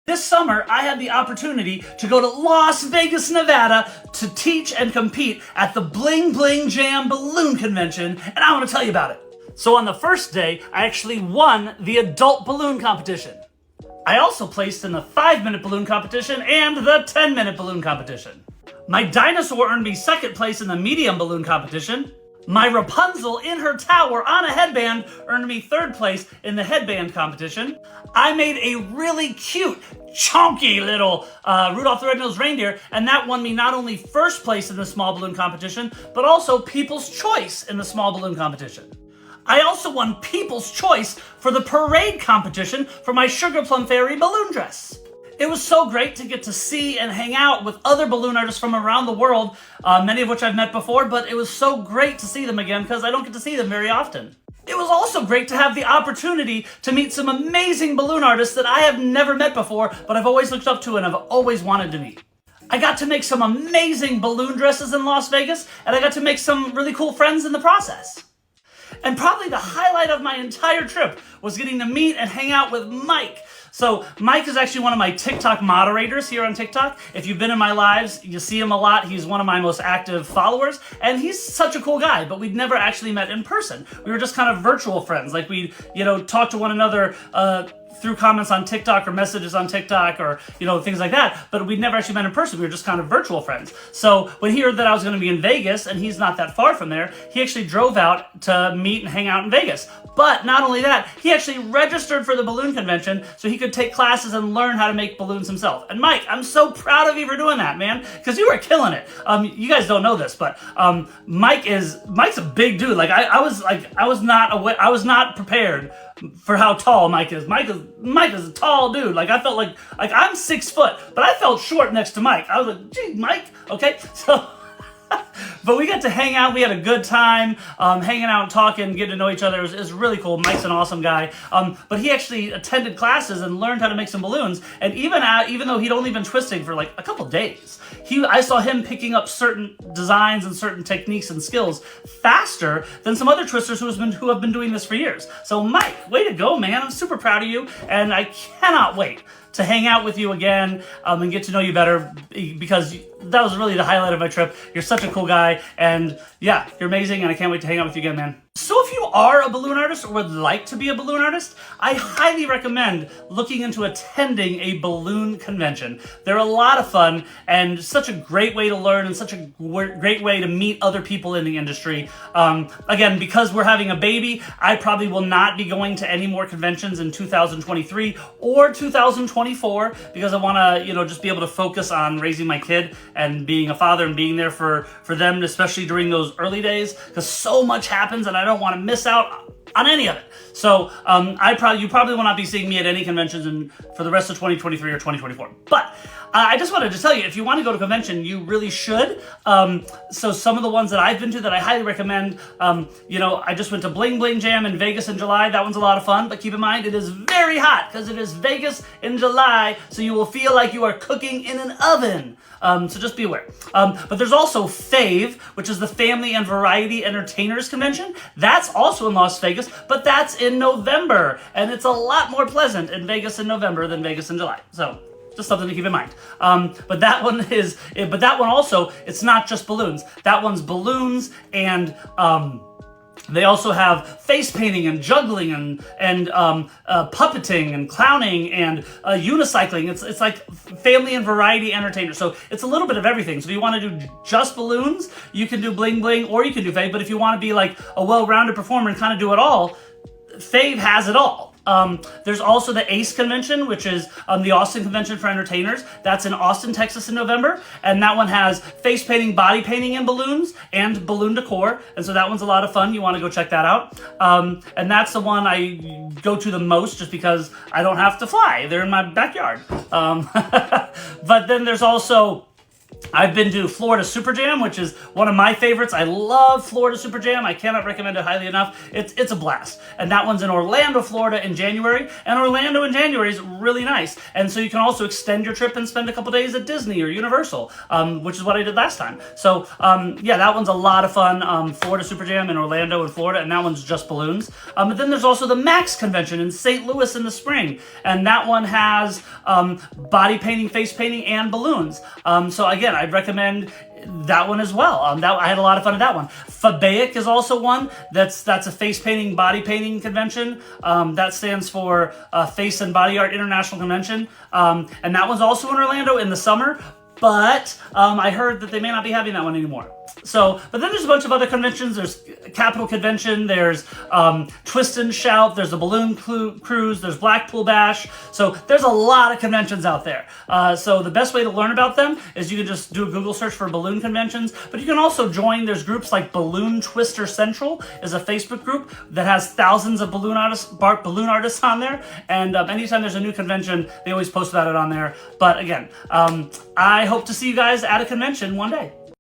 This summer, I had the opportunity to go to Las Vegas, Nevada to teach and compete at the Bling Bling Jam balloon convention, and I want to tell you about it. So on the first day, I actually won the adult balloon competition. I also placed in the 5-minute balloon competition and the 10-minute balloon competition. My dinosaur earned me second place in the medium balloon competition. My Rapunzel in her tower on a headband earned me third place in the headband competition. I made a really cute, chunky little Rudolph the Red-Nosed Reindeer, and that won me not only first place in the small balloon competition, but also People's Choice in the small balloon competition. I also won People's Choice for the parade competition for my Sugar Plum Fairy balloon dress. It was so great to get to see and hang out with other balloon artists from around the world, many of which I've met before, but it was so great to see them again because I don't get to see them very often. It was also great to have the opportunity to meet some amazing balloon artists that I have never met before, but I've always looked up to and I've always wanted to meet. I got to make some amazing balloon dresses in Las Vegas, and I got to make some really cool friends in the process. And probably the highlight of my entire trip was getting to meet and hang out with Mike. So Mike is actually one of my TikTok moderators here on TikTok. If you've been in my lives, you see him a lot. He's one of my most active followers, and he's such a cool guy, but we'd never actually met in person. We were just kind of virtual friends. Like we'd, talk to one another through comments on TikTok or messages on TikTok or, things like that. But we'd never actually met in person. We were just kind of virtual friends. So when he heard that I was going to be in Vegas, and he's not that far from there, he actually drove out to meet and hang out in Vegas. But not only that, he actually registered for the balloon convention so he could take classes and learn how to make balloons himself. And Mike, I'm so proud of you for doing that, man, because you were killing it. You guys don't know this, but Mike's a big dude. Like I was not prepared for how tall Mike is. Mike is a tall dude. Like I felt like I'm 6 foot, but I felt short next to Mike. I was like, gee, Mike, okay, so. But we got to hang out. We had a good time hanging out and talking, getting to know each other. It was really cool. Mike's an awesome guy. But he actually attended classes and learned how to make some balloons. And even though he'd only been twisting for like a couple days, I saw him picking up certain designs and certain techniques and skills faster than some other twisters who have been doing this for years. So Mike, way to go, man. I'm super proud of you. And I cannot wait to hang out with you again and get to know you better, because that was really the highlight of my trip. You're such a cool guy, and yeah, you're amazing, and I can't wait to hang out with you again, man. So if you are a balloon artist or would like to be a balloon artist, I highly recommend looking into attending a balloon convention. They're a lot of fun and such a great way to learn and such a great way to meet other people in the industry. Again, because we're having a baby, I probably will not be going to any more conventions in 2023 or 2024 because I want to, just be able to focus on raising my kid and being a father and being there for them, especially during those early days, because so much happens and I don't want to miss out on any of it. So you probably will not be seeing me at any conventions for the rest of 2023 or 2024. But I just wanted to tell you, if you want to go to a convention, you really should. So some of the ones that I've been to that I highly recommend, I just went to Bling Bling Jam in Vegas in July. That one's a lot of fun, but keep in mind it is very hot because it is Vegas in July, so you will feel like you are cooking in an oven. So just be aware. But there's also FAVE, which is the Family and Variety Entertainers Convention. That's also in Las Vegas, but that's in November, and it's a lot more pleasant in Vegas in November than Vegas in July. So just something to keep in mind. But that one also, it's not just balloons. That one's balloons and they also have face painting and juggling and puppeting and clowning and unicycling. It's like family and variety entertainers. So it's a little bit of everything. So if you want to do just balloons, you can do bling bling, or you can do fave. But if you want to be like a well-rounded performer and kind of do it all, fave has it all. There's also the ACE convention, which is the Austin Convention for Entertainers. That's in Austin, Texas in November. And that one has face painting, body painting, and balloons, and balloon decor. And so that one's a lot of fun. You want to go check that out. And that's the one I go to the most just because I don't have to fly. They're in my backyard. But then there's also I've been to Florida Super Jam, which is one of my favorites. I love Florida Super Jam. I cannot recommend it highly enough. It's a blast. And that one's in Orlando, Florida in January. And Orlando in January is really nice. And so you can also extend your trip and spend a couple days at Disney or Universal, which is what I did last time. So yeah, that one's a lot of fun. Florida Super Jam in Orlando and Florida, and that one's just balloons. But then there's also the Max Convention in St. Louis in the spring. And that one has body painting, face painting, and balloons. So again, I'd recommend that one as well. I had a lot of fun at that one. Fabaic is also one that's a face painting, body painting convention. That stands for Face and Body Art International Convention. And that one's also in Orlando in the summer. But I heard that they may not be having that one anymore. So, but then there's a bunch of other conventions. There's Capitol Convention, there's Twist and Shout, there's the Balloon Cruise, there's Blackpool Bash. So there's a lot of conventions out there. So the best way to learn about them is you can just do a Google search for balloon conventions. But you can also join, there's groups like Balloon Twister Central is a Facebook group that has thousands of balloon artists on there. And anytime there's a new convention, they always post about it on there. But again, I hope to see you guys at a convention one day.